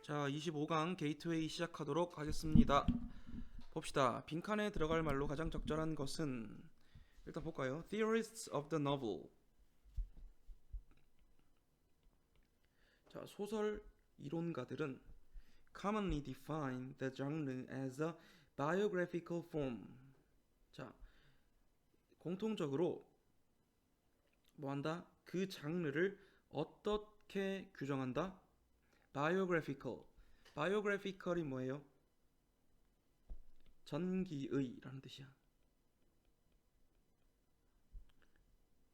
자, 25강 게이트웨이 시작하도록 하겠습니다. 봅시다. 빈칸에 들어갈 말로 가장 적절한 것은 일단 볼까요? Theorists of the novel. 자, 소설 이론가들은 commonly define the genre as a biographical form. 자, 공통적으로 뭐한다? 그 장르를 어떻게 규정한다? biographical. biographical이 뭐예요? 전기의라는 뜻이야.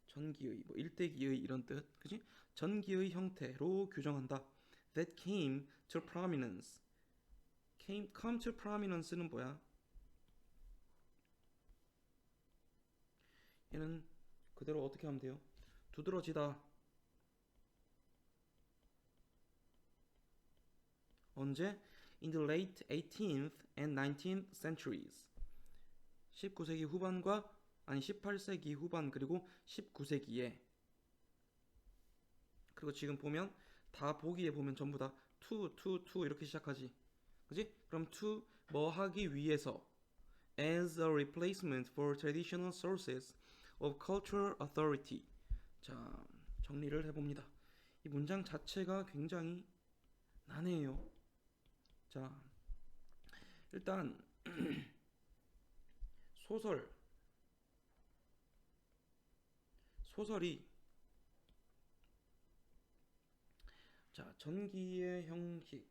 전기의, 뭐 일대기의 이런 뜻, 그지? 전기의 형태로 규정한다. That came to prominence. come to prominence는 뭐야? 얘는 그대로 어떻게 하면 돼요? 두드러지다. 언제? In the late 18th and 19th centuries. 19세기 후반과 18세기 후반 그리고 19세기에. 그리고 지금 보면 다 보기에 보면 전부 다 to 이렇게 시작하지. 그지? 그럼 to 뭐 하기 위해서 as a replacement for traditional sources of cultural authority. 자, 정리를 해봅니다. 이 문장 자체가 굉장히 난해해요. 자, 일단 소설이 자, 전기의 형식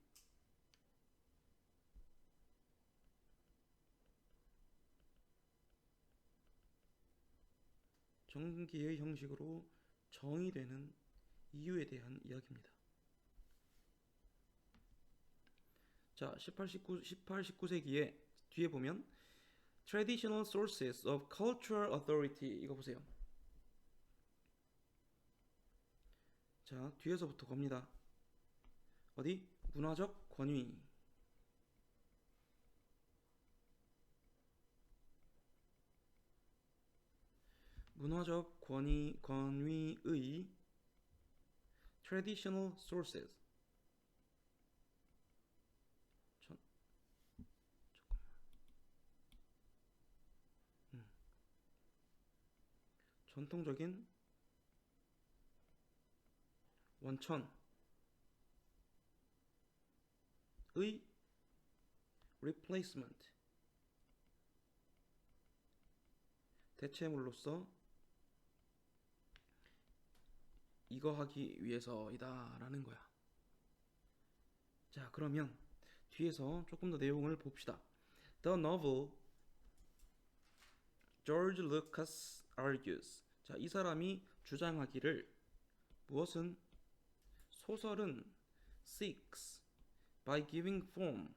전기의 형식으로 정의되는 이유에 대한 이야기입니다. 자, 19세기에 뒤에 보면 Traditional sources of cultural authority 이거 보세요. 자, 뒤에서부터 갑니다. 어디? 문화적 권위. 문화적 권위의 traditional sources. 전통적인 원천의 replacement 대체물로서 이거 하기 위해서이다 라는 거야. 자, 그러면 뒤에서 조금 더 내용을 봅시다. The novel George Lucas argues. 자, 이 사람이 주장하기를 무엇은 소설은 seeks by giving form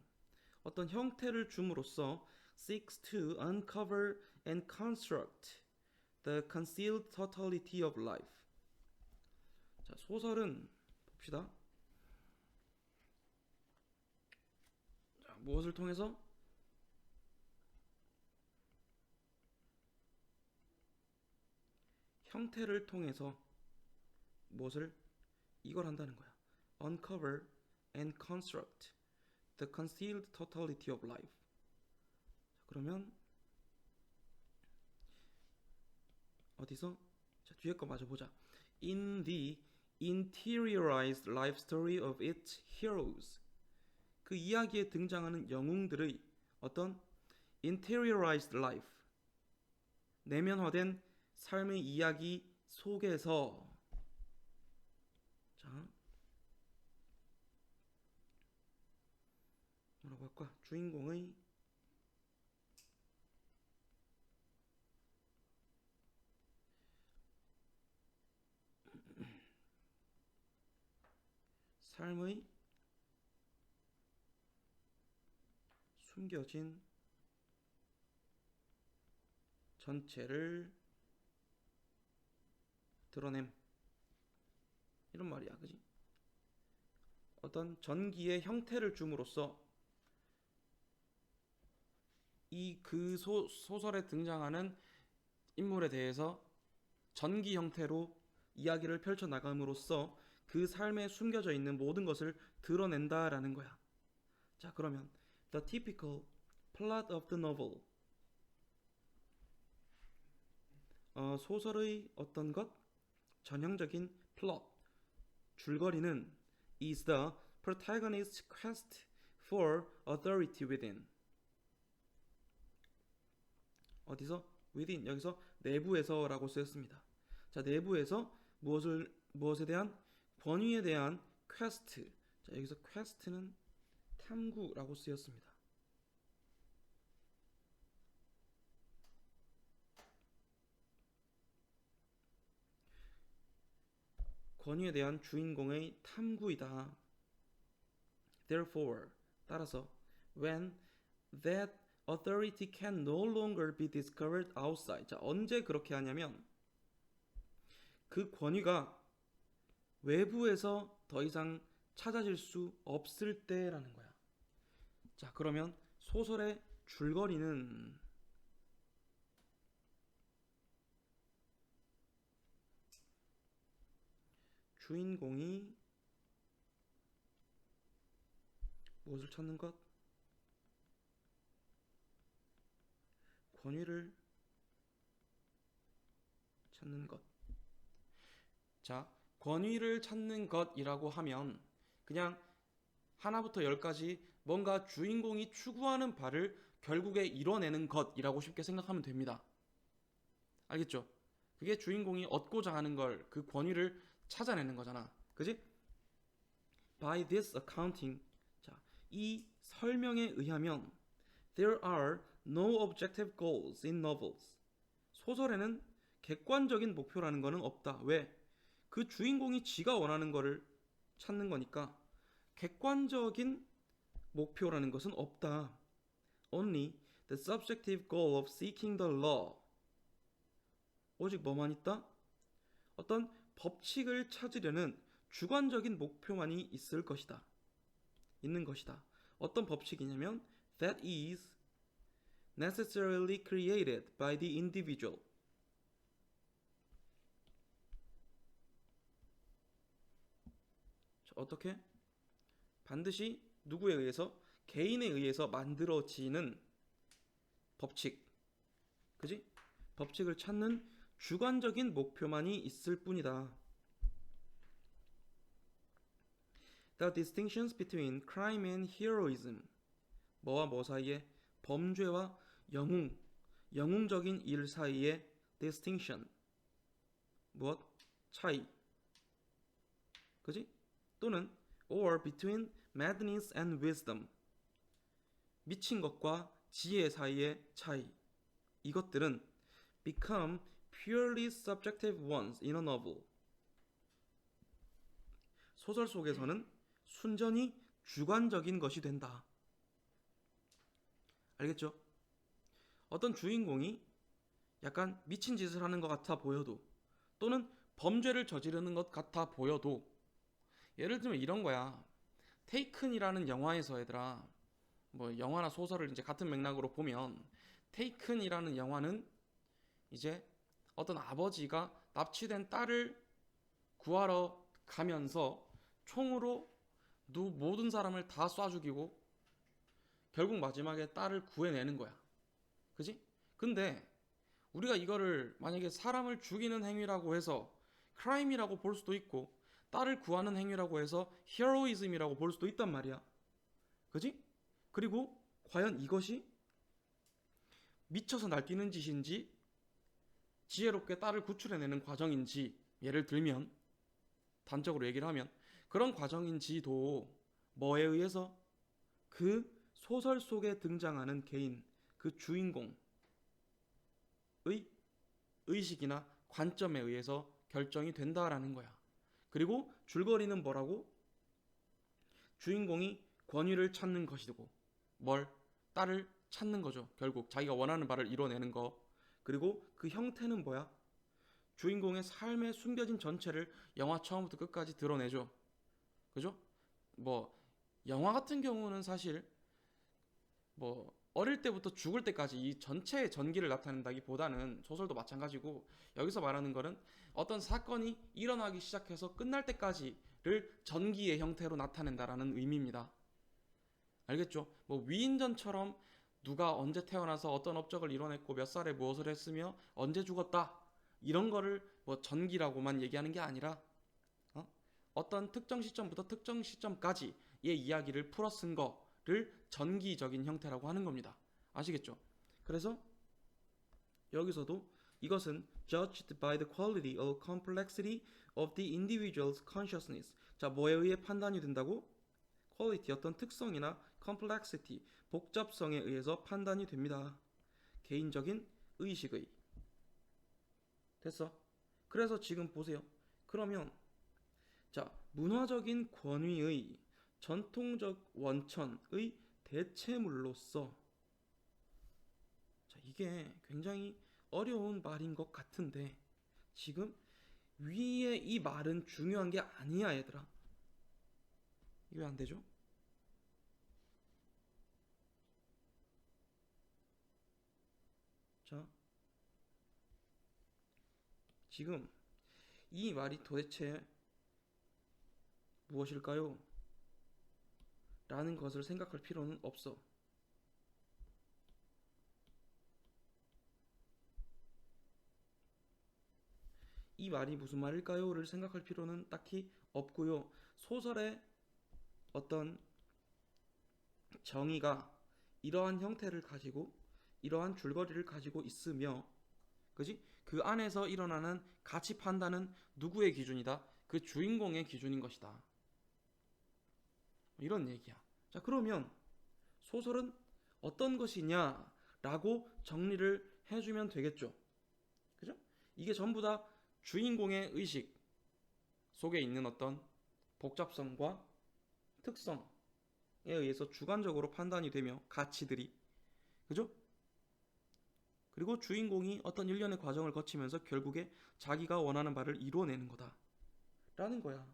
어떤 형태를 줌으로써 seeks to uncover and construct the concealed totality of life. 자, 소설은 봅시다. 자, 무엇을 통해서? 형태를 통해서 무엇을? 이걸 한다는 거야. Uncover and construct the concealed totality of life. 자, 그러면 어디서? 자, 뒤에 거 마저 보자. In the interiorized life story of its heroes. 그 이야기에 등장하는 영웅들의 어떤 interiorized life 내면화된 삶의 이야기 속에서 자, 뭐라고 할까? 주인공의 삶의 숨겨진 전체를 드러냄 이런 말이야, 그지? 어떤 전기의 형태를 줌으로써 이 그 소설에 등장하는 인물에 대해서 전기 형태로 이야기를 펼쳐 나감으로써 그 삶에 숨겨져 있는 모든 것을 드러낸다라는 거야. 자, 그러면 the typical plot of the novel. 소설의 어떤 것? 전형적인 plot, 줄거리는 is the protagonist's quest for authority within. 어디서? within, 여기서 내부에서라고 쓰였습니다. 자, 내부에서 무엇에 대한? 권위에 대한 quest. 자, 여기서 quest는 탐구라고 쓰였습니다. 권위에 대한 주인공의 탐구이다. Therefore, 따라서 when that authority can no longer be discovered outside. 자, 언제 그렇게 하냐면 그 권위가 외부에서 더 이상 찾아질 수 없을 때라는 거야. 자, 그러면 소설의 줄거리는 주인공이 무엇을 찾는 것? 권위를 찾는 것. 자, 권위를 찾는 것이라고 하면 그냥 하나부터 열까지 뭔가 주인공이 추구하는 바를 결국에 이뤄내는 것이라고 쉽게 생각하면 됩니다. 알겠죠? 그게 주인공이 얻고자 하는 걸, 그 권위를 찾아내는 거잖아. 그지? By this accounting, 자, 이 설명에 의하면 there are no objective goals in novels. 소설에는 객관적인 목표라는 거는 없다. 왜? 그 주인공이 지가 원하는 거를 찾는 거니까 객관적인 목표라는 것은 없다. Only the subjective goal of seeking the law. 오직 뭐만 있다? 어떤 법칙을 찾으려는 주관적인 목표만이 있을 것이다. 있는 것이다. 어떤 법칙이냐면 that is necessarily created by the individual. 어떻게? 반드시 누구에 의해서? 개인에 의해서 만들어지는 법칙. 그지? 법칙을 찾는 주관적인 목표만이 있을 뿐이다. The distinctions between crime and heroism. 뭐와 뭐 사이에? 범죄와 영웅적인 일 사이의 distinction. 무엇? 차이. 그지? 또는 or between madness and wisdom. 미친 것과 지혜 사이의 차이. 이것들은 become purely subjective ones in a novel. 소설 속에서는 순전히 주관적인 것이 된다. 알겠죠? 어떤 주인공이 약간 미친 짓을 하는 것 같아 보여도, 또는 범죄를 저지르는 것 같아 보여도, 예를 들면 이런 거야. 테이큰이라는 영화에서 얘들아, 뭐 영화나 소설을 이제 같은 맥락으로 보면, 테이큰이라는 영화는 이제 어떤 아버지가 납치된 딸을 구하러 가면서 총으로 모든 사람을 다 쏴 죽이고 결국 마지막에 딸을 구해내는 거야. 그지? 근데 우리가 이거를 만약에 사람을 죽이는 행위라고 해서 크라임이라고 볼 수도 있고, 딸을 구하는 행위라고 해서 히어로이즘이라고 볼 수도 있단 말이야. 그지? 그리고 과연 이것이 미쳐서 날뛰는 짓인지 지혜롭게 딸을 구출해내는 과정인지, 예를 들면 단적으로 얘기를 하면 그런 과정인지도 뭐에 의해서? 그 소설 속에 등장하는 개인, 그 주인공의 의식이나 관점에 의해서 결정이 된다라는 거야. 그리고 줄거리는 뭐라고? 주인공이 권위를 찾는 것이고, 뭘? 딸을 찾는 거죠. 결국 자기가 원하는 바를 이뤄내는 거. 그리고 그 형태는 뭐야? 주인공의 삶의 숨겨진 전체를 영화 처음부터 끝까지 드러내죠. 그죠? 뭐 영화 같은 경우는 사실 뭐 어릴 때부터 죽을 때까지 이 전체의 전기를 나타낸다기보다는 소설도 마찬가지고 여기서 말하는 거는 어떤 사건이 일어나기 시작해서 끝날 때까지를 전기의 형태로 나타낸다라는 의미입니다. 알겠죠? 뭐 위인전처럼 누가 언제 태어나서 어떤 업적을 이뤄냈고 몇 살에 무엇을 했으며 언제 죽었다 이런 거를 뭐 전기라고만 얘기하는 게 아니라 어떤 특정 시점부터 특정 시점까지의 이야기를 풀어 쓴 거를 전기적인 형태라고 하는 겁니다. 아시겠죠? 그래서 여기서도 이것은 judged by the quality or complexity of the individual's consciousness. 자, 뭐에 의해 판단이 된다고? quality 어떤 특성이나 complexity 복잡성에 의해서 판단이 됩니다. 개인적인 의식의. 됐어? 그래서 지금 보세요. 그러면 자, 문화적인 권위의 전통적 원천의 대체물로서 자, 이게 굉장히 어려운 말인 것 같은데 지금 위에 이 말은 중요한 게 아니야, 얘들아. 이게 왜 안 되죠? 자, 지금 이 말이 도대체 무엇일까요? 라는 것을 생각할 필요는 없어. 이 말이 무슨 말일까요? 를 생각할 필요는 딱히 없고요. 소설의 어떤 정의가 이러한 형태를 가지고 이러한 줄거리를 가지고 있으며 그지? 그 안에서 일어나는 가치 판단은 누구의 기준이다? 그 주인공의 기준인 것이다. 이런 얘기야. 자, 그러면 소설은 어떤 것이냐라고 정리를 해주면 되겠죠. 그죠? 이게 전부 다 주인공의 의식 속에 있는 어떤 복잡성과 특성에 의해서 주관적으로 판단이 되며 가치들이 그죠? 그리고 주인공이 어떤 일련의 과정을 거치면서 결국에 자기가 원하는 바를 이루어내는 거다 라는 거야.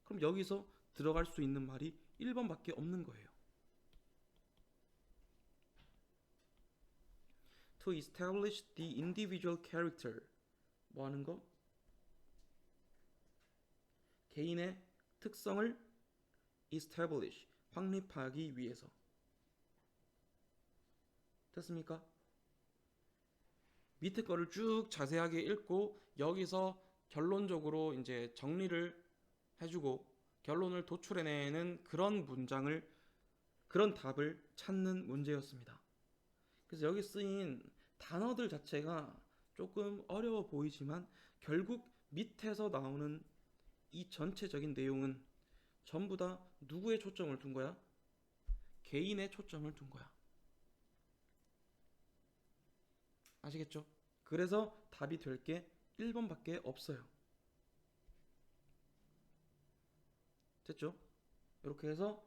그럼 여기서 들어갈 수 있는 말이 1번밖에 없는 거예요. To establish the individual character 뭐 하는 거? 개인의 특성을 establish 확립하기 위해서. 됐습니까? 밑에 거를 쭉 자세하게 읽고 여기서 결론적으로 이제 정리를 해주고 결론을 도출해내는 그런 문장을 그런 답을 찾는 문제였습니다. 그래서 여기 쓰인 단어들 자체가 조금 어려워 보이지만 결국 밑에서 나오는 이 전체적인 내용은 전부 다 누구의 초점을 둔 거야? 개인의 초점을 둔 거야. 아시겠죠? 그래서 답이 될 게 1번밖에 없어요. 됐죠? 이렇게 해서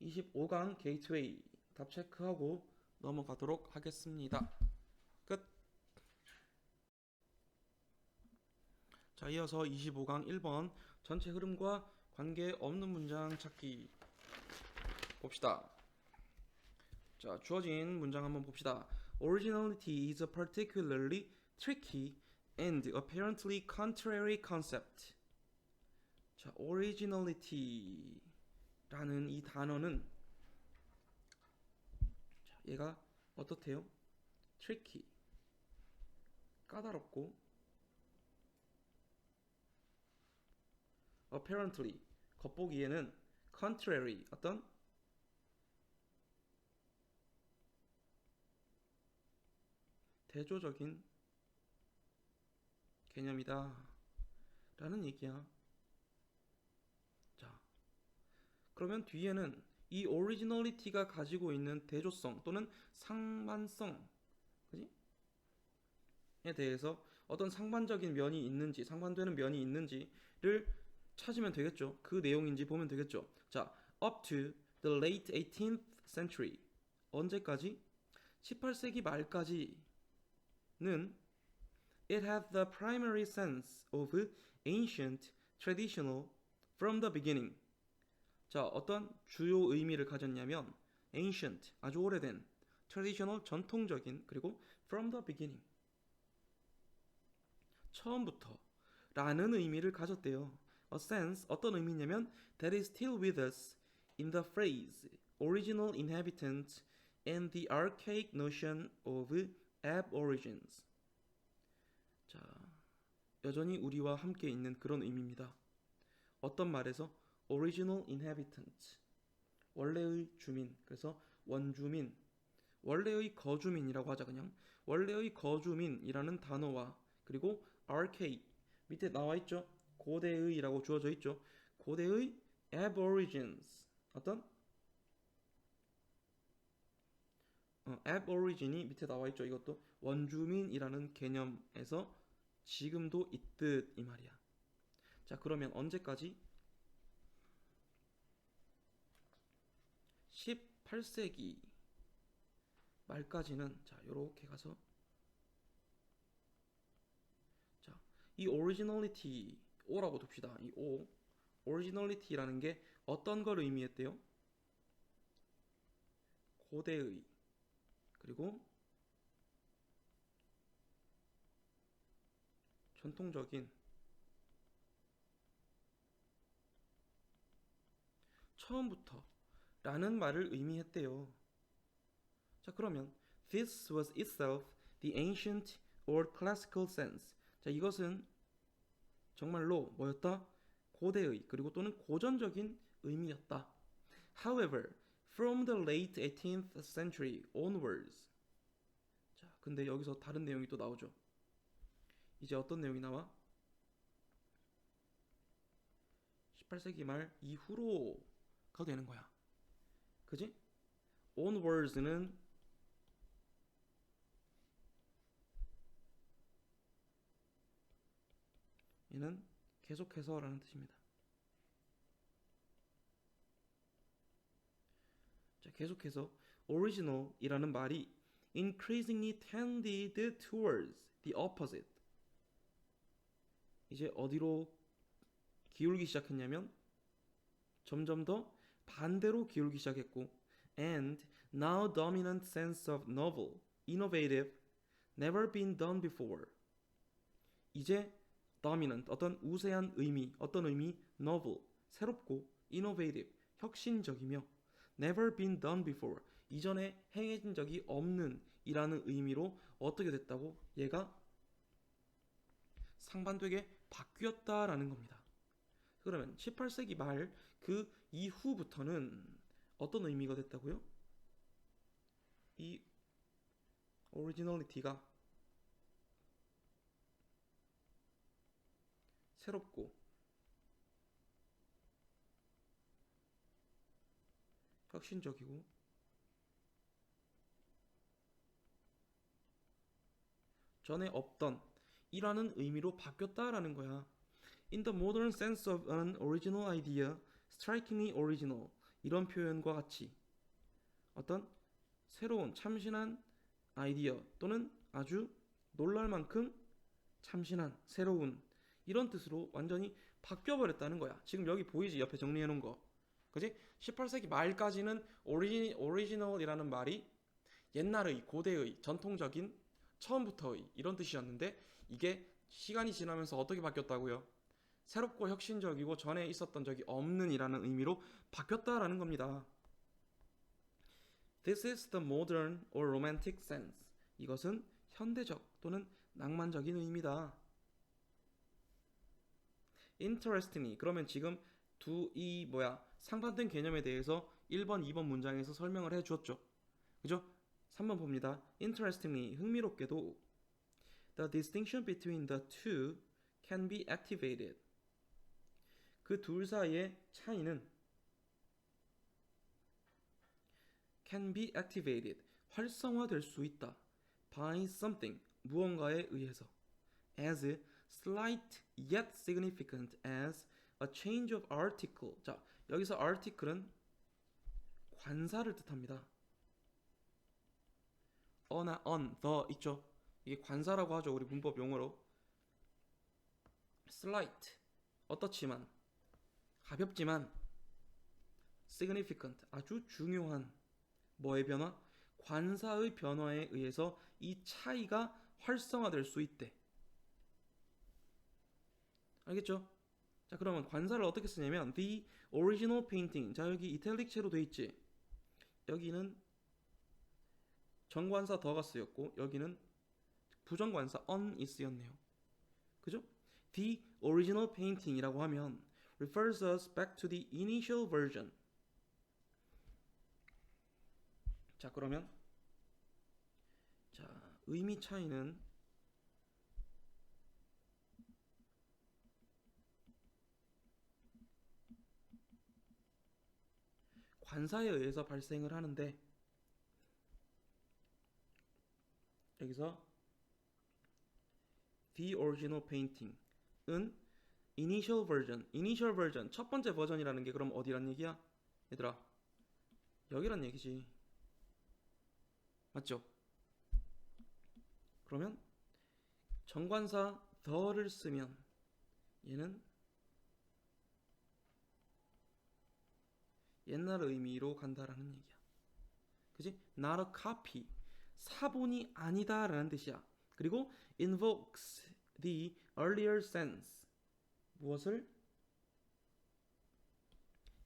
25강 게이트웨이 답 체크하고 넘어가도록 하겠습니다. 끝. 자, 이어서 25강 1번 전체 흐름과 관계없는 문장 찾기 봅시다. 자, 주어진 문장 한번 봅시다. Originality is a particularly tricky and apparently contrary concept. 자, originality라는 이 단어는 자, 얘가 어떻대요? tricky, 까다롭고 apparently, 겉보기에는 contrary, 어떤 대조적인 개념이다 라는 얘기야. 자, 그러면 뒤에는 이 오리지널리티가 가지고 있는 대조성 또는 상반성 그지? 에 대해서 어떤 상반적인 면이 있는지 상반되는 면이 있는지를 찾으면 되겠죠. 그 내용인지 보면 되겠죠. 자, up to the late 18th century 언제까지? 18세기 말까지는 it had the primary sense of ancient, traditional from the beginning. 자, 어떤 주요 의미를 가졌냐면 ancient 아주 오래된, traditional 전통적인, 그리고 from the beginning 처음부터 라는 의미를 가졌대요. A sense 어떤 의미냐면 that is still with us in the phrase original inhabitant and the archaic notion of aborigines. 자, 여전히 우리와 함께 있는 그런 의미입니다. 어떤 말에서 original inhabitant 원래의 주민, 그래서 원주민, 원래의 거주민이라고 하자. 그냥 원래의 거주민이라는 단어와 그리고 archaic 밑에 나와 있죠. 고대의라고 주어져 있죠. 고대의 aborigines 어떤 aborigine이 밑에 나와 있죠. 이것도 원주민이라는 개념에서 지금도 있듯 이 말이야. 자, 그러면 언제까지? 18세기 말까지는 자, 요렇게 가서 자, 이 originality O라고 둡시다. 이 O originality라는 게 어떤 걸 의미했대요? 고대의 그리고 전통적인 처음부터 라는 말을 의미했대요. 자, 그러면 this was itself the ancient or classical sense. 자, 이것은 정말로 뭐였다? 고대의 그리고 또는 고전적인 의미였다. However, from the late 18th century onwards. 자, 근데 여기서 다른 내용이 또 나오죠. 이제 어떤 내용이 나와? 18세기 말 이후로가 되는 거야. 그지? onwards는 이는 계속해서라는 뜻입니다. 자, 계속해서 original이라는 말이 increasingly tended towards the opposite. 이제 어디로 기울기 시작했냐면 점점 더 반대로 기울기 시작했고 and now dominant sense of novel, innovative, never been done before. 이제 dominant 어떤 우세한 의미, 어떤 의미 novel, 새롭고 innovative, 혁신적이며 never been done before, 이전에 행해진 적이 없는 이라는 의미로 어떻게 됐다고? 얘가 상반되게 바뀌었다라는 겁니다. 그러면 18세기 말 그 이후부터는 어떤 의미가 됐다고요? 이 originality가 새롭고 혁신적이고 전에 없던 이라는 의미로 바뀌었다라는 거야. In the modern sense of an original idea, strikingly original 이런 표현과 같이 어떤 새로운 참신한 아이디어 또는 아주 놀랄 만큼 참신한 새로운 이런 뜻으로 완전히 바뀌어버렸다는 거야. 지금 여기 보이지? 옆에 정리해놓은 거. 그지? 18세기 말까지는 오리지널이라는 말이 옛날의 고대의 전통적인 처음부터의 이런 뜻이었는데 이게 시간이 지나면서 어떻게 바뀌었다고요? 새롭고 혁신적이고 전에 있었던 적이 없는 이라는 의미로 바뀌었다라는 겁니다. This is the modern or romantic sense. 이것은 현대적 또는 낭만적인 의미다. Interestingly, 그러면 지금 상반된 개념에 대해서 1번, 2번 문장에서 설명을 해주었죠. 그죠? 3번 봅니다. Interestingly, 흥미롭게도 the distinction between the two can be activated. 그 둘 사이의 차이는 can be activated, 활성화될 수 있다. by something, 무언가에 의해서. as slight yet significant as a change of article. 자, 여기서 article은 관사를 뜻합니다. 어나 on, the 있죠. 이게 관사라고 하죠. 우리 문법 용어로. slight, 어떻지만, 가볍지만, significant, 아주 중요한, 뭐의 변화? 관사의 변화에 의해서 이 차이가 활성화될 수 있대. 알겠죠? 자, 그러면 관사를 어떻게 쓰냐면 the original painting. 자, 여기 이탈릭체로 돼 있지. 여기는 정관사 더가 쓰였고 여기는 부정관사 on이 쓰였네요. 그죠? The original painting이라고 하면 refers us back to the initial version. 자, 그러면 자, 의미 차이는 관사에 의해서 발생을 하는데 여기서 the original painting은 initial version 첫 번째 버전이라는 게 그럼 어디란 얘기야? 얘들아, 여기란 얘기지. 맞죠? 그러면 정관사 the를 쓰면 얘는 옛날 의미로 간다라는 얘기야. 그지? Not a copy. 사본이 아니다라는 뜻이야. 그리고 invokes the earlier sense. 무엇을?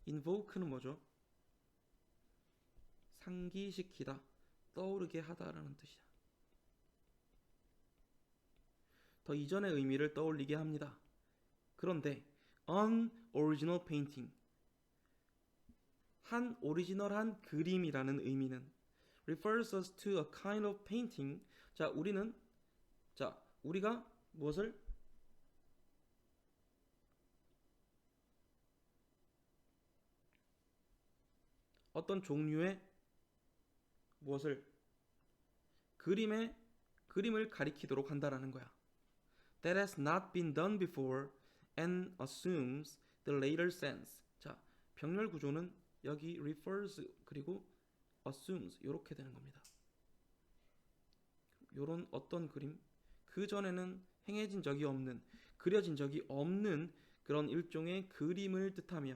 invoke는 뭐죠? 상기시키다, 떠오르게 하다라는 뜻이야. 더 이전의 의미를 떠올리게 합니다. 그런데 an original painting, 한 오리지널한 그림이라는 의미는 refers us to a kind of painting. 자, 우리가 무엇을? 어떤 종류의 무엇을? 그림을 가리키도록 한다라는 거야. That has not been done before and assumes the later sense. 자, 병렬 구조는 여기 refers 그리고 assumes 이렇게 되는 겁니다. 요런 어떤 그림, 그 전에는 행해진 적이 없는, 그려진 적이 없는 그런 일종의 그림을 뜻하며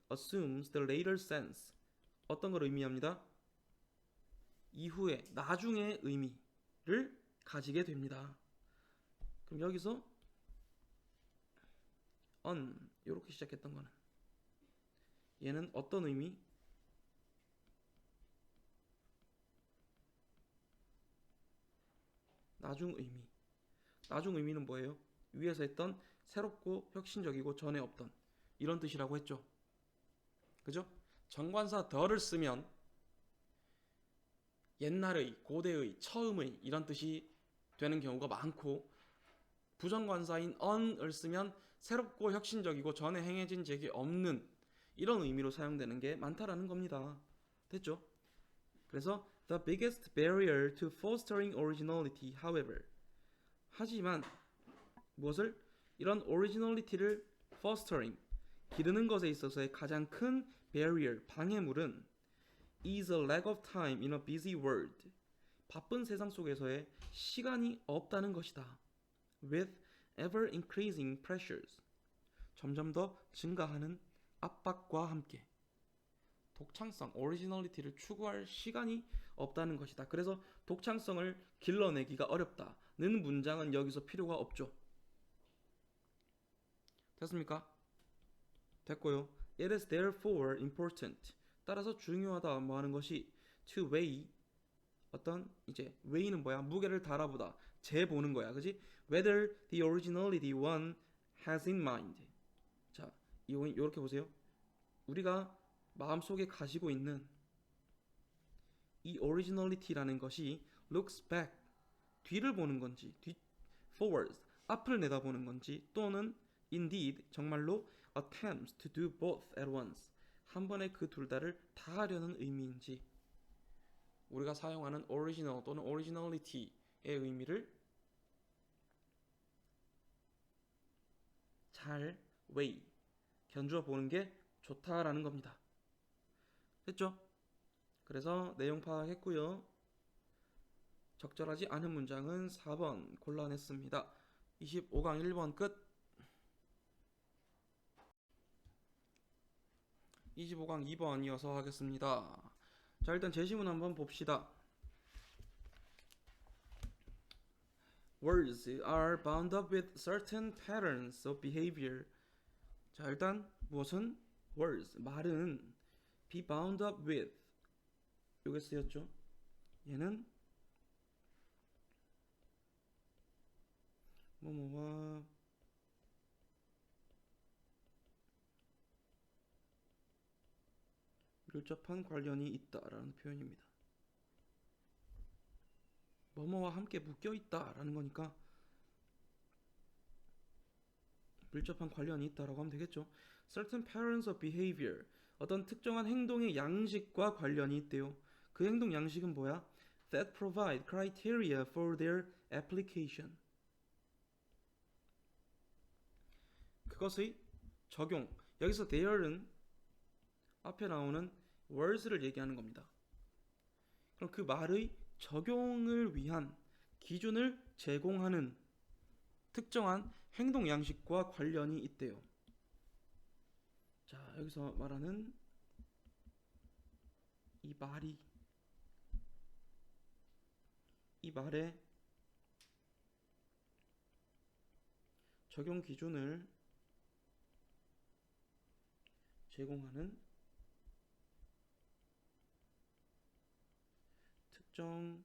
assumes the later sense, 어떤 걸 의미합니다? 이후에, 나중의 의미를 가지게 됩니다. 그럼 여기서 on 이렇게 시작했던 거는 얘는 어떤 의미? 나중 의미. 나중 의미는 뭐예요? 위에서 했던 새롭고 혁신적이고 전에 없던 이런 뜻이라고 했죠. 그죠? 정관사 더를 쓰면 옛날의, 고대의, 처음의 이런 뜻이 되는 경우가 많고, 부정관사인 on을 쓰면 새롭고 혁신적이고 전에 행해진 적이 없는 이런 의미로 사용되는 게 많다라는 겁니다. 됐죠? 그래서 the biggest barrier to fostering originality, however, 하지만 무엇을? 이런 originality를 fostering, 기르는 것에 있어서의 가장 큰 barrier, 방해물은 is a lack of time in a busy world, 바쁜 세상 속에서의 시간이 없다는 것이다. with ever increasing pressures, 점점 더 증가하는 압박과 함께 독창성, 오리지널리티를 추구할 시간이 없다는 것이다. 그래서 독창성을 길러내기가 어렵다는 문장은 여기서 필요가 없죠. 됐습니까? 됐고요. It is therefore important, 따라서 중요하다 뭐 하는 것이 to weigh, 어떤 이제 weigh는 뭐야? 무게를 달아보다, 재보는 거야. 그지? Whether the originality one has in mind. 자, 이렇게 보세요. 우리가 마음속에 가지고 있는 이 originality라는 것이 looks back, 뒤를 보는 건지, forward, 앞을 내다보는 건지, 또는 indeed, 정말로 attempts to do both at once, 한 번에 그 둘 다를 다 하려는 의미인지, 우리가 사용하는 original 또는 originality의 의미를 잘 weigh, 견주어 보는 게 좋다라는 겁니다. 됐죠? 그래서 내용 파악했고요. 적절하지 않은 문장은 4번 골라냈습니다. 25강 1번 끝. 25강 2번 이어서 하겠습니다. 자, 일단 제시문 한번 봅시다. Words are bound up with certain patterns of behavior. 자, 일단 무엇은 words, 말은 be bound up with 요게 쓰였죠. 얘는 뭐뭐와 밀접한 관련이 있다라는 표현입니다. 뭐뭐와 함께 묶여 있다라는 거니까 밀접한 관련이 있다라고 하면 되겠죠. Certain patterns of behavior, 어떤 특정한 행동의 양식과 관련이 있대요. 그 행동 양식은 뭐야? That provide criteria for their application. 그것의 적용. 여기서 there는 앞에 나오는 words를 얘기하는 겁니다. 그럼 그 말의 적용을 위한 기준을 제공하는 특정한 행동 양식과 관련이 있대요. 자, 여기서 말하는 이 말의 적용 기준을 제공하는 특정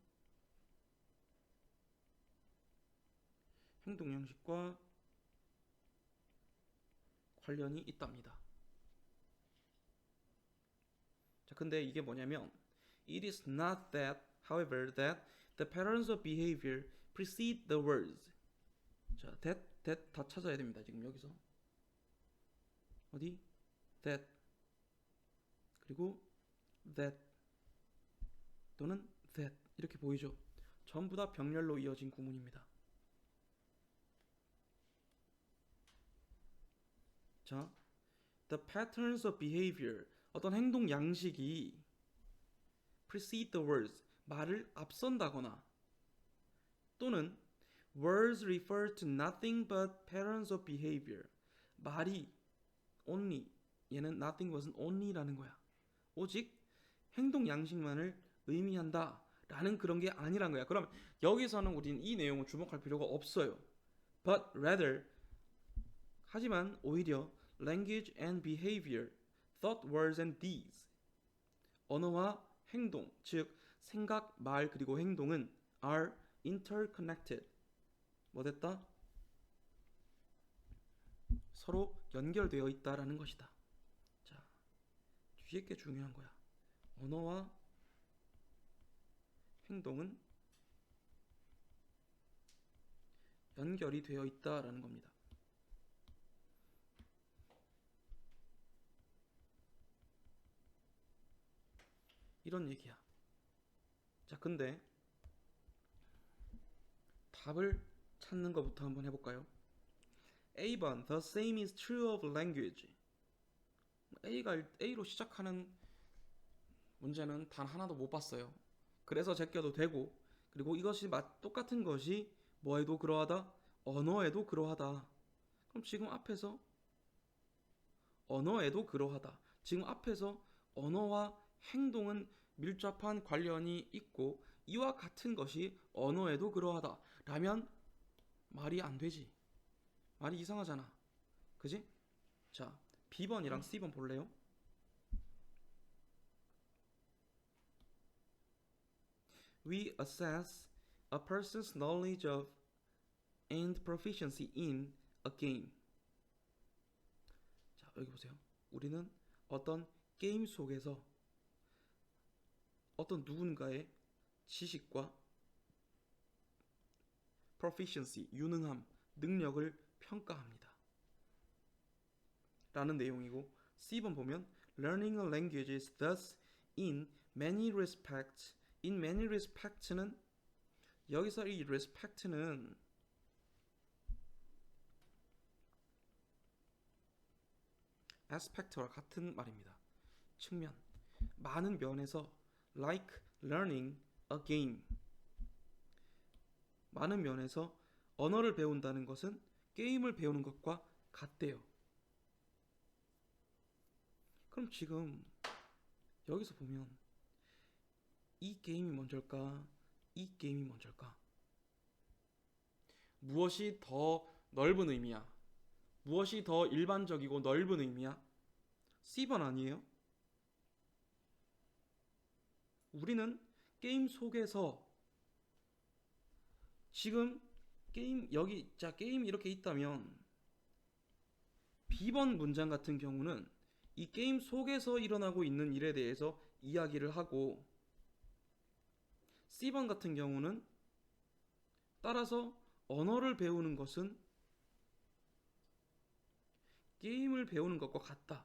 행동 양식과 관련이 있답니다. 자, 근데 이게 뭐냐면 It is not that, however, that the patterns of behavior precede the words. 자, that 다 찾아야 됩니다. 지금 여기서 어디? that 그리고 that 또는 that 이렇게 보이죠. 전부 다 병렬로 이어진 구문입니다. 자, the patterns of behavior, 어떤 행동 양식이 precede the words, 말을 앞선다거나 또는 words refer to nothing but patterns of behavior, 말이 only, 얘는 nothing but은 only라는 거야. 오직 행동 양식만을 의미한다 라는 그런 게 아니란 거야. 그럼 여기서는 우리는 이 내용을 주목할 필요가 없어요. But rather, 하지만 오히려 language and behavior, thought, words and deeds, 언어와 행동, 즉 생각, 말 그리고 행동은 are interconnected. 뭐 됐다? 서로 연결되어 있다라는 것이다. 자, 뒤에 게 중요한 거야. 언어와 행동은 연결이 되어 있다라는 겁니다. 이런 얘기야. 자, 근데 답을 찾는 것부터 한번 해볼까요? A번 The same is true of language. A로 시작하는 문제는 단 하나도 못 봤어요. 그래서 제껴도 되고, 그리고 이것이 똑같은 것이 뭐에도 그러하다? 언어에도 그러하다. 그럼 지금 앞에서 언어에도 그러하다. 지금 앞에서 언어와 행동은 밀접한 관련이 있고 이와 같은 것이 언어에도 그러하다 라면 말이 안 되지. 말이 이상하잖아. 그지? 자, B번이랑 C번 볼래요? We assess a person's knowledge of and proficiency in a game. 자, 여기 보세요. 우리는 어떤 게임 속에서 어떤 누군가의 지식과 proficiency, 유능함, 능력을 평가합니다. 라는 내용이고, C번 보면 learning a language is thus in many respects는 여기서 이 respect는 aspect와 같은 말입니다. 측면, 많은 면에서 like learning a game, 많은 면에서 언어를 배운다는 것은 게임을 배우는 것과 같대요. 그럼 지금 여기서 보면 이 게임이 먼저일까? 이 게임이 먼저일까? 무엇이 더 넓은 의미야? 무엇이 더 일반적이고 넓은 의미야? C번 아니에요? 우리는 게임 속에서 지금 게임 여기 자 게임 이렇게 있다면 B번 문장 같은 경우는 이 게임 속에서 일어나고 있는 일에 대해서 이야기를 하고 C번 같은 경우는 따라서 언어를 배우는 것은 게임을 배우는 것과 같다.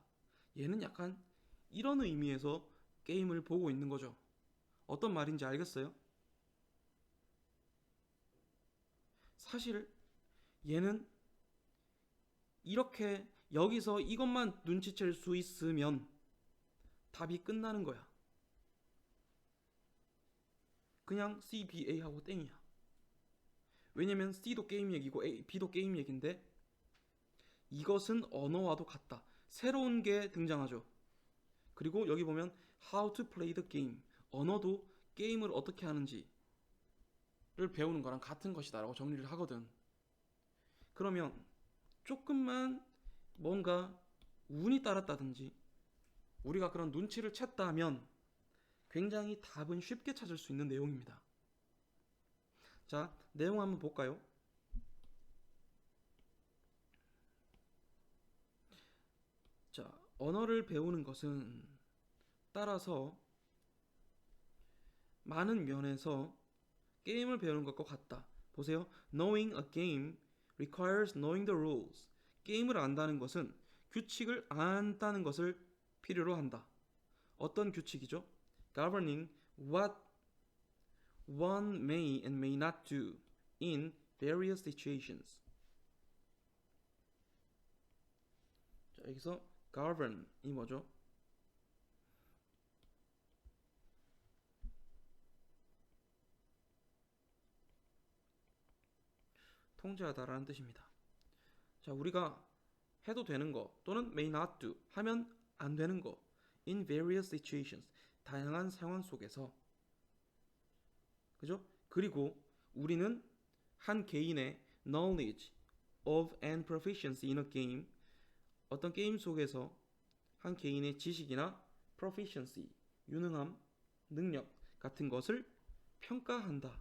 얘는 약간 이런 의미에서 게임을 보고 있는 거죠. 어떤 말인지 알겠어요? 사실 얘는 이렇게 여기서 이것만 눈치챌 수 있으면 답이 끝나는 거야. 그냥 C, B, A 하고 땡이야. 왜냐면 C도 게임 얘기고 B도 게임 얘기인데 이것은 언어와도 같다. 새로운 게 등장하죠. 그리고 여기 보면 How to play the game. 언어도 게임을 어떻게 하는지를 배우는 거랑 같은 것이다 라고 정리를 하거든. 그러면 조금만 뭔가 운이 따랐다든지 우리가 그런 눈치를 챘다면 굉장히 답은 쉽게 찾을 수 있는 내용입니다. 자, 내용 한번 볼까요? 자, 언어를 배우는 것은 따라서 많은 면에서 게임을 배우는 것과 같다. 보세요. Knowing a game requires knowing the rules. 게임을 안다는 것은 규칙을 안다는 것을 필요로 한다. 어떤 규칙이죠? Governing what one may and may not do in various situations. 자, 여기서 govern이 뭐죠? 통제하다라는 뜻입니다. 자, 우리가 해도 되는 거 또는 may not do 하면 안 되는 거 in various situations 다양한 상황 속에서 그죠? 그리고 우리는 한 개인의 knowledge of and proficiency in a game 어떤 게임 속에서 한 개인의 지식이나 proficiency 유능함, 능력 같은 것을 평가한다.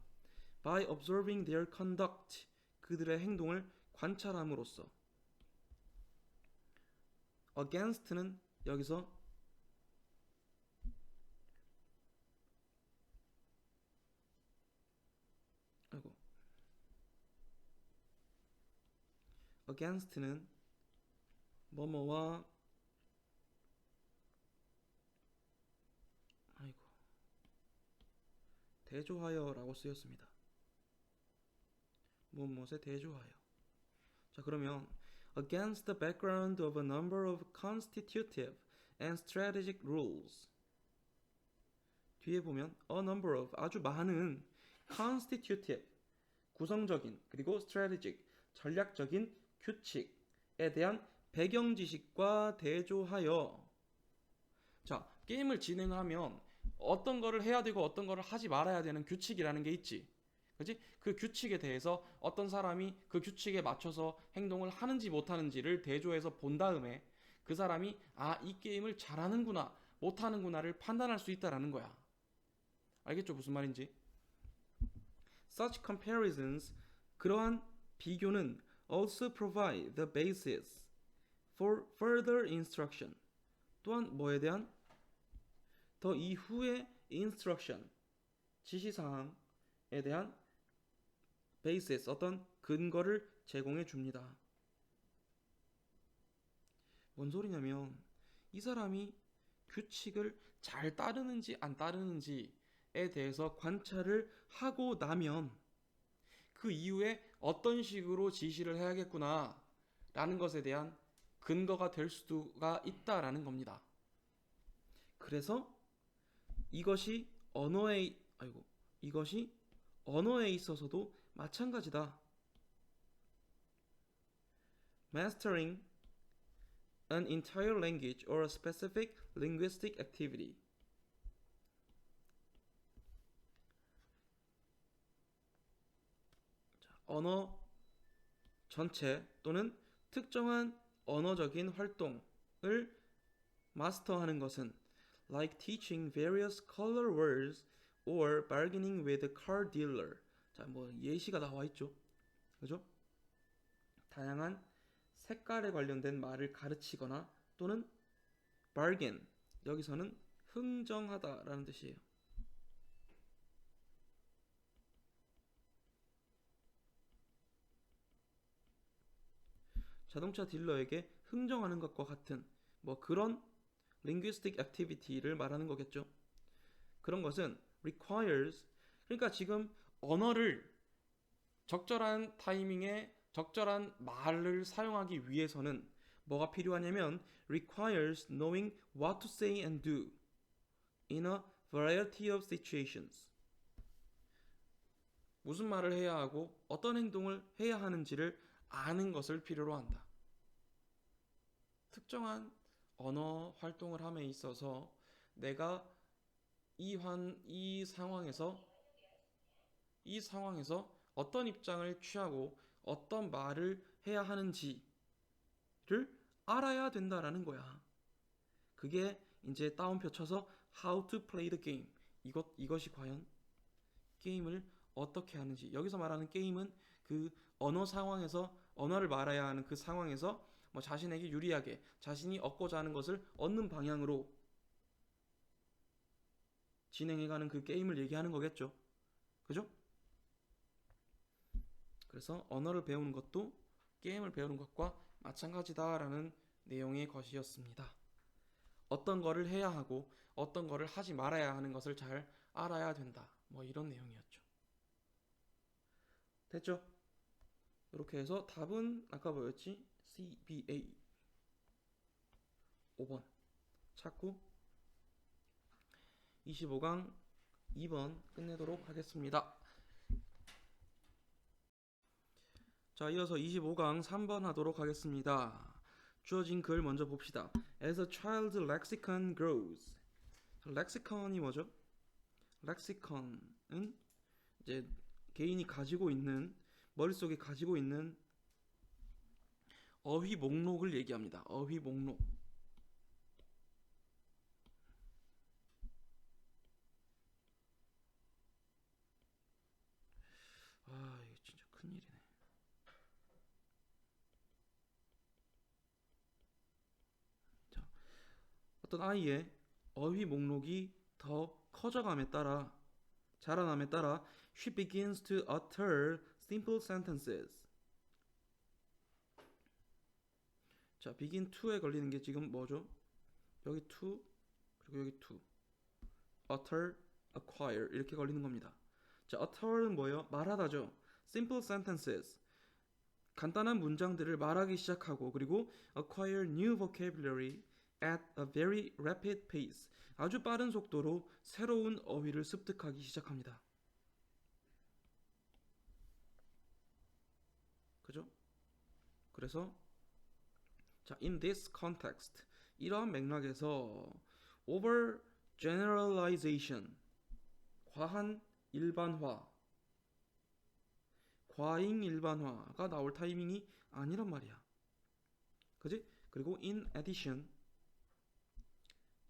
by observing their conduct 그들의 행동을 관찰함으로써 against는 여기서 against는 뭐뭐와 대조하여라고 쓰였습니다. 무엇에 대조하여. 자, 그러면 against the background of a number of constitutive and strategic rules. 뒤에 보면 a number of 아주 많은 constitutive 구성적인 그리고 strategic 전략적인 규칙에 대한 배경 지식과 대조하여 자, 게임을 진행하면 어떤 거를 해야 되고 어떤 거를 하지 말아야 되는 규칙이라는 게 있지. 그렇지? 그 규칙에 대해서 어떤 사람이 그 규칙에 맞춰서 행동을 하는지 못하는지를 대조해서 본 다음에 그 사람이 이 게임을 잘하는구나 못하는구나를 판단할 수 있다라는 거야. 알겠죠? 무슨 말인지? Such comparisons 그러한 비교는 also provide the basis for further instruction. 또한 뭐에 대한 더 이후의 instruction 지시사항에 대한 basis 어떤 근거를 제공해 줍니다. 뭔 소리냐면 이 사람이 규칙을 잘 따르는지 안 따르는지에 대해서 관찰을 하고 나면 그 이후에 어떤 식으로 지시를 해야겠구나 라는 것에 대한 근거가 될 수가 있다라는 겁니다. 그래서 이것이 언어에 있어서도 마찬가지다. Mastering an entire language or a specific linguistic activity. 언어 전체 또는 특정한 언어적인 활동을 마스터하는 것은 like teaching various color words or bargaining with a car dealer. 자, 뭐 예시가 나와 있죠. 그죠? 다양한 색깔에 관련된 말을 가르치거나 또는 bargain. 여기서는 흥정하다라는 뜻이에요. 자동차 딜러에게 흥정하는 것과 같은 뭐 그런 linguistic activity를 말하는 거겠죠. 그런 것은 requires, 그러니까 지금 언어를 적절한 타이밍에 적절한 말을 사용하기 위해서는 뭐가 필요하냐면 requires knowing what to say and do in a variety of situations. 무슨 말을 해야 하고 어떤 행동을 해야 하는지를 아는 것을 필요로 한다. 특정한 언어 활동을 함에 있어서 내가 이 상황에서 어떤 입장을 취하고 어떤 말을 해야 하는지를 알아야 된다라는 거야. 그게 이제 따옴표 쳐서 how to play the game. 이것이 과연 게임을 어떻게 하는지. 여기서 말하는 게임은 그 언어 상황에서 언어를 말해야 하는 그 상황에서 뭐 자신에게 유리하게 자신이 얻고자 하는 것을 얻는 방향으로 진행해가는 그 게임을 얘기하는 거겠죠. 그죠? 그래서 언어를 배우는 것도 게임을 배우는 것과 마찬가지다라는 내용의 것이었습니다. 어떤 거를 해야 하고 어떤 거를 하지 말아야 하는 것을 잘 알아야 된다. 뭐 이런 내용이었죠. 됐죠? 이렇게 해서 답은 아까 뭐였지? CBA 5번 찾고 25강 2번 끝내도록 하겠습니다. 자, 이어서 25강 3번 하도록 하겠습니다. 주어진 글 먼저 봅시다. As a child's lexicon grows. lexicon이 뭐죠? lexicon은 이제 개인이 가지고 있는 머릿속에 가지고 있는 어휘 목록을 얘기합니다. 어휘 목록. 아, 이거 진짜 큰일이네. 자, 어떤 아이의 어휘 목록이 더 커져감에 따라 자라남에 따라 she begins to utter simple sentences. 자, begin to에 걸리는 게 지금 뭐죠? 여기 to 그리고 여기 to utter, acquire 이렇게 걸리는 겁니다. 자, utter는 뭐예요? 말하다죠. simple sentences 간단한 문장들을 말하기 시작하고 그리고 acquire new vocabulary at a very rapid pace 아주 빠른 속도로 새로운 어휘를 습득하기 시작합니다. 그죠? 그래서 자, in this context 이러한 맥락에서 over generalization 과한 일반화 과잉 일반화가 나올 타이밍이 아니란 말이야. 그지? 그리고 in addition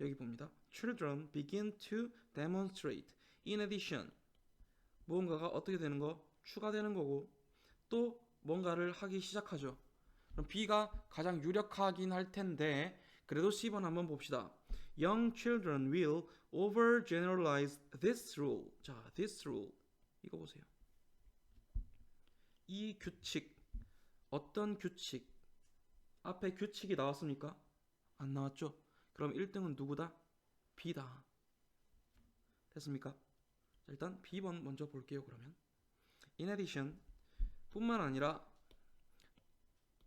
여기 봅니다. Children begin to demonstrate. In addition 무언가가 어떻게 되는 거? 추가되는 거고 또 뭔가를 하기 시작하죠. 그럼 B가 가장 유력하긴 할 텐데 그래도 C번 한번 봅시다. Young children will overgeneralize this rule. 자, this rule 이거 보세요. 이 규칙 어떤 규칙 앞에 규칙이 나왔습니까? 안 나왔죠? 그럼 1등은 누구다? B다. 됐습니까? 자, 일단 B번 먼저 볼게요. 그러면 in addition 뿐만 아니라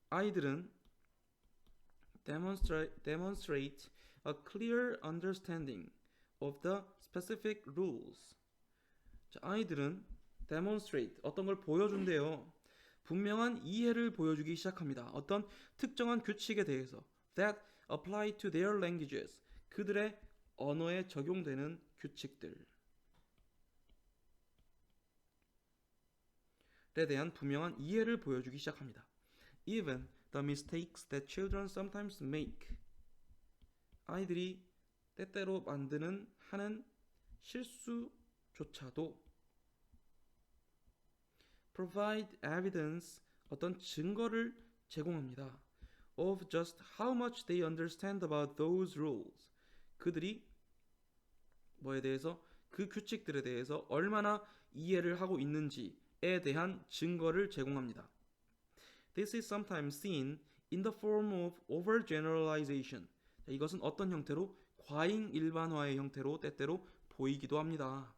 아이들은 demonstrate a clear understanding of the specific rules. 자, 아이들은 demonstrate 어떤 걸 보여준대요. 분명한 이해를 보여주기 시작합니다. 어떤 특정한 규칙에 대해서 that apply to their languages 그들의 언어에 적용되는 규칙들. 대한 분명한 이해를 보여주기 시작합니다. Even the mistakes that children sometimes make. 아이들이 때때로 하는 실수조차도 provide evidence, 어떤 증거를 제공합니다. of just how much they understand about those rules. 그들이 뭐에 대해서, 그 규칙들에 대해서 얼마나 이해를 하고 있는지에 대한 증거를 제공합니다. This is sometimes seen in the form of overgeneralization. 이것은 어떤 형태로? 과잉 일반화의 형태로 때때로 보이기도 합니다.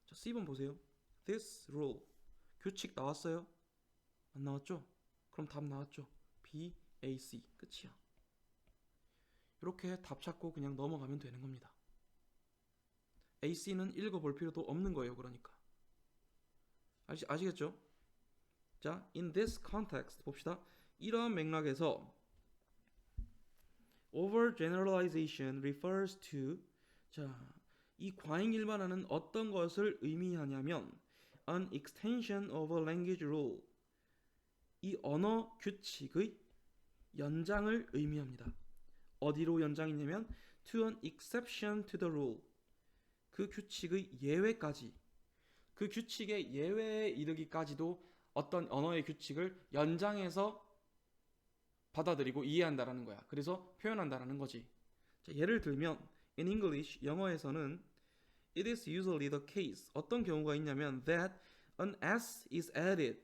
자, C번 보세요. This rule. 규칙 나왔어요? 안 나왔죠? 그럼 답 나왔죠? B, A, C. 끝이야. 이렇게 답 찾고 그냥 넘어가면 되는 겁니다. A, C는 읽어볼 필요도 없는 거예요. 그러니까. 아시겠죠? 자, in this context 봅시다. 이러한 맥락에서 overgeneralization refers to, 자, 이 과잉 일반화는 어떤 것을 의미하냐면 an extension of a language rule. 이 언어 규칙의 연장을 의미합니다. 어디로 연장이냐면 to an exception to the rule. 그 규칙의 예외까지, 그 규칙의 예외에 이르기까지도 어떤 언어의 규칙을 연장해서 받아들이고 이해한다라는 거야. 그래서 표현한다라는 거지. 자, 예를 들면 in English, 영어에서는 it is usually the case, 어떤 경우가 있냐면 that an s is added.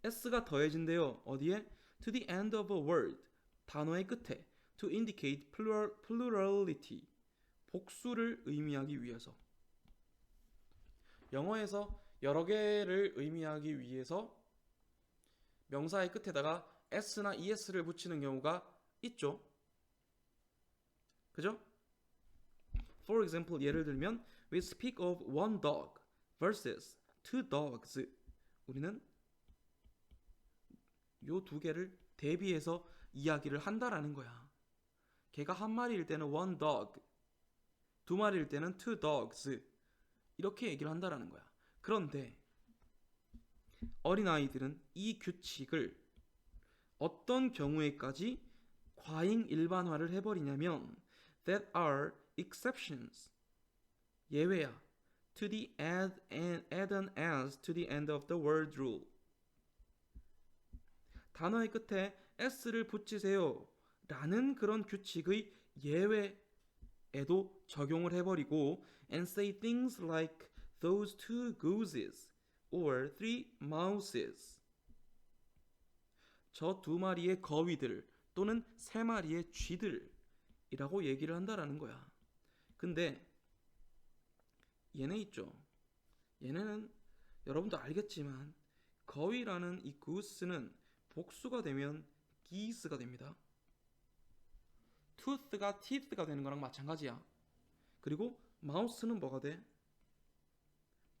s가 더해진대요. 어디에? to the end of a word. 단어의 끝에. to indicate plurality. 복수를 의미하기 위해서. 영어에서 여러 개를 의미하기 위해서 명사의 끝에다가 s나 es를 붙이는 경우가 있죠. 그죠? For example, 예를 들면 we speak of one dog versus two dogs. 우리는 요 두 개를 대비해서 이야기를 한다라는 거야. 걔가 한 마리일 때는 one dog, 두 마리일 때는 two dogs. 이렇게 얘기를 한다라는 거야. 그런데 어린아이들은 이 규칙을 어떤 경우에까지 과잉 일반화를 해버리냐면 that are exceptions, 예외야, to the add an as to the end of the word rule. 단어의 끝에 s를 붙이세요 라는 그런 규칙의 예외에도 적용을 해버리고 and say things like those two gooses or three mouses. 저 두 마리의 거위들 또는 세 마리의 쥐들이라고 얘기를 한다라는 거야. 근데 얘네 있죠. 얘네는 여러분도 알겠지만 거위라는 이 goose는 복수가 되면 geese가 됩니다. tooth가 teeth가 되는 거랑 마찬가지야. 그리고 mouse는 뭐가 돼?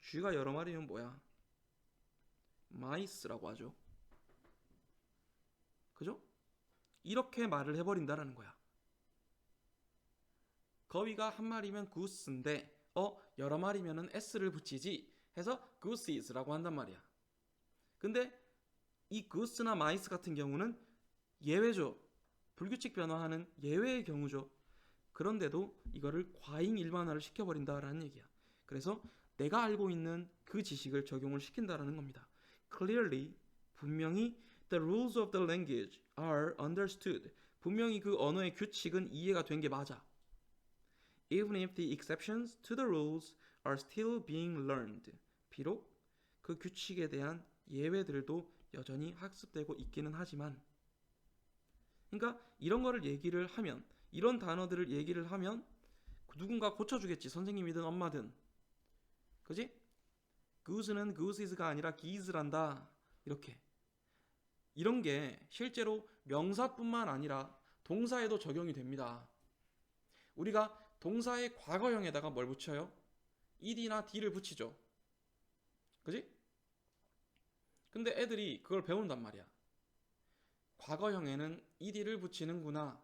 쥐가 여러 마리면 뭐야? mice라고 하죠. 그죠? 이렇게 말을 해버린다라는 거야. 거위가 한 마리면 goose인데 여러 마리면은 s를 붙이지 해서 gooses라고 한단 말이야. 근데 이 goose나 mice 같은 경우는 예외죠. 불규칙 변화하는 예외의 경우죠. 그런데도 이거를 과잉 일반화를 시켜버린다라는 얘기야. 그래서 내가 알고 있는 그 지식을 적용을 시킨다라는 겁니다. Clearly, 분명히 the rules of the language are understood. 분명히 그 언어의 규칙은 이해가 된 게 맞아. Even if the exceptions to the rules are still being learned. 비록 그 규칙에 대한 예외들도 여전히 학습되고 있기는 하지만, 그러니까 이런 거를 얘기를 하면, 이런 단어들을 얘기를 하면 누군가 고쳐주겠지. 선생님이든 엄마든. 그지? goose는 gooses가 아니라 geese란다. 이렇게. 이런 게 실제로 명사뿐만 아니라 동사에도 적용이 됩니다. 우리가 동사의 과거형에다가 뭘 붙여요? ed나 d를 붙이죠. 그지? 근데 애들이 그걸 배운단 말이야. 과거형에는 ed를 붙이는구나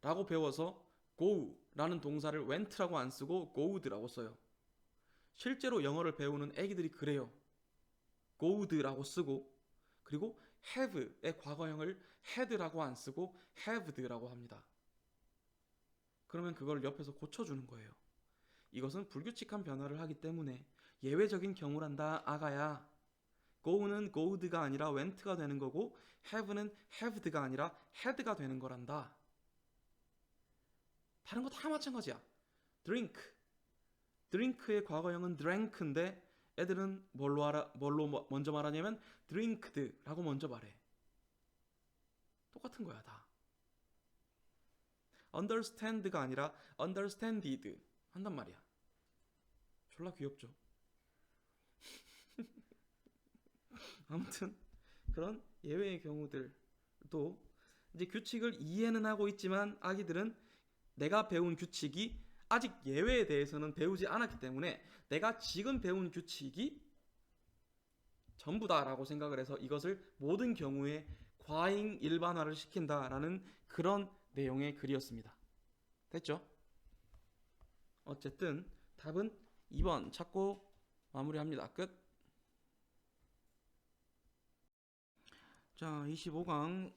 라고 배워서 go 라는 동사를 went라고 안 쓰고 go'd라고 써요. 실제로 영어를 배우는 애기들이 그래요. go'd라고 쓰고 그리고 have의 과거형을 had라고 안 쓰고 haved라고 합니다. 그러면 그걸 옆에서 고쳐주는 거예요. 이것은 불규칙한 변화를 하기 때문에 예외적인 경우란다 아가야. go는 go'd가 아니라 went가 되는 거고 have는 haved가 아니라 had가 되는 거란다. 다른 거 다 마찬가지야. drink의 과거형은 drank인데 애들은 뭘로 먼저 말하냐면 drinked라고 먼저 말해. 똑같은 거야 다. understand가 아니라 understanded 한단 말이야. 졸라 귀엽죠. 아무튼 그런 예외의 경우들도 이제 규칙을 이해는 하고 있지만 아기들은 내가 배운 규칙이 아직 예외에 대해서는 배우지 않았기 때문에 내가 지금 배운 규칙이 전부다라고 생각을 해서 이것을 모든 경우에 과잉 일반화를 시킨다라는 그런 내용의 글이었습니다. 됐죠? 어쨌든 답은 2번 찾고 마무리합니다. 끝. 자, 25강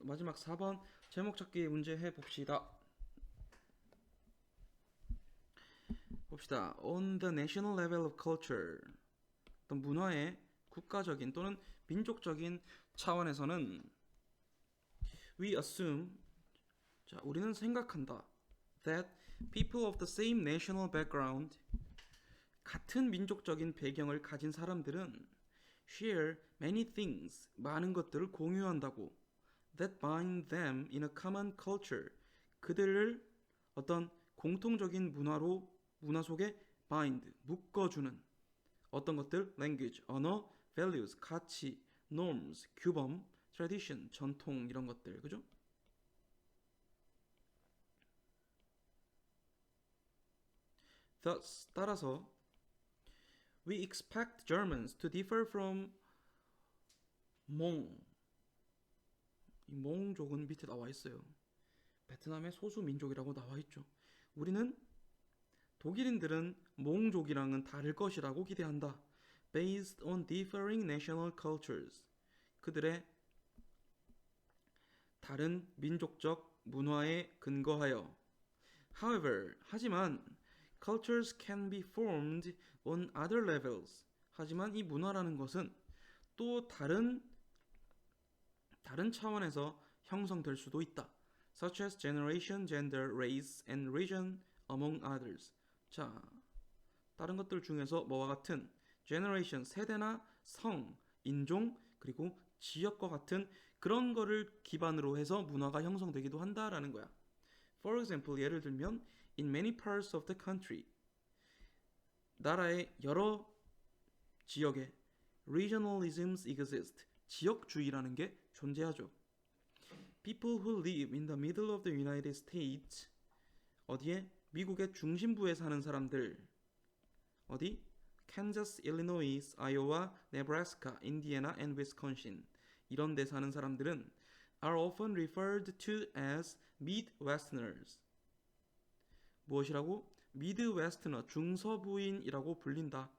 마지막 4번 제목 찾기 문제 해봅시다. 봅시다. On the national level of culture, 어떤 문화의 국가적인 또는 민족적인 차원에서는 we assume, 자, 우리는 생각한다. that people of the same national background, 같은 민족적인 배경을 가진 사람들은 share many things, 많은 것들을 공유한다고. that bind them in a common culture, 그들을 어떤 공통적인 문화 속에 bind, 묶어주는 어떤 것들, language, 언어, values, 가치, norms, 규범, tradition, 전통 이런 것들, 그죠? Thus, 따라서 we expect Germans to differ from Hmong. 이 몽족은 밑에 나와 있어요. 베트남의 소수 민족이라고 나와 있죠. 우리는 독일인들은 몽족이랑은 다를 것이라고 기대한다. Based on differing national cultures. 그들의 다른 민족적 문화에 근거하여. However, 하지만 cultures can be formed on other levels. 하지만 이 문화라는 것은 또 다른 차원에서 형성될 수도 있다. Such as generation, gender, race, and region, among others. 자, 다른 것들 중에서 뭐와 같은 generation, 세대나 성, 인종, 그리고 지역과 같은 그런 거를 기반으로 해서 문화가 형성되기도 한다라는 거야. For example, 예를 들면 in many parts of the country, 나라의 여러 지역에 regionalisms exist, 지역주의라는 게 존재하죠. People who live in the middle of the United States, 어디에? 미국의 중심부에 사는 사람들. 어디? Kansas, Illinois, Iowa, Nebraska, Indiana, and Wisconsin. 이런 데 사는 사람들은 are often referred to as Midwesterners. 무엇이라고? Midwesterner, 중서부인이라고 불린다.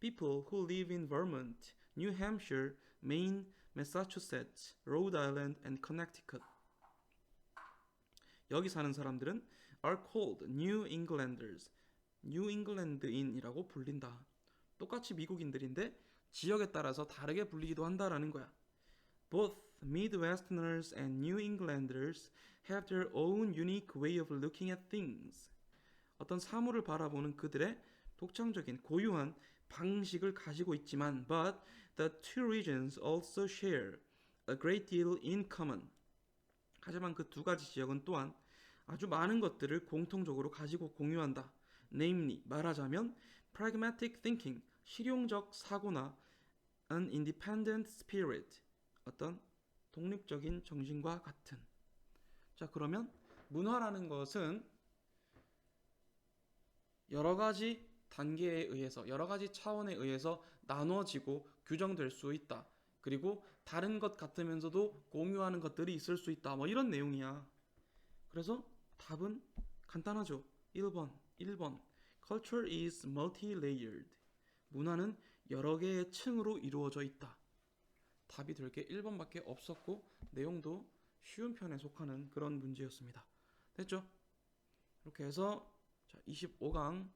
People who live in Vermont, New Hampshire, Maine, Massachusetts, Rhode Island, and Connecticut. 여기 사는 사람들은 are called New Englanders, New England인이라고 불린다. 똑같이 미국인들인데 지역에 따라서 다르게 불리기도 한다라는 거야. Both Midwesterners and New Englanders have their own unique way of looking at things. 어떤 사물을 바라보는 그들의 독창적인 고유한 방식을 가지고 있지만 but the two regions also share a great deal in common. 하지만 그 두 가지 지역은 또한 아주 많은 것들을 공통적으로 가지고 공유한다. Namely, 말하자면 pragmatic thinking, 실용적 사고나 an independent spirit, 어떤 독립적인 정신과 같은. 자, 그러면 문화라는 것은 여러 가지 단계에 의해서, 여러 가지 차원에 의해서 나눠지고 규정될 수 있다. 그리고 다른 것 같으면서도 공유하는 것들이 있을 수 있다. 뭐 이런 내용이야. 그래서 답은 간단하죠. 1번. Culture is multi-layered. 문화는 여러 개의 층으로 이루어져 있다. 답이 될 게 1번밖에 없었고 내용도 쉬운 편에 속하는 그런 문제였습니다. 됐죠? 이렇게 해서 25강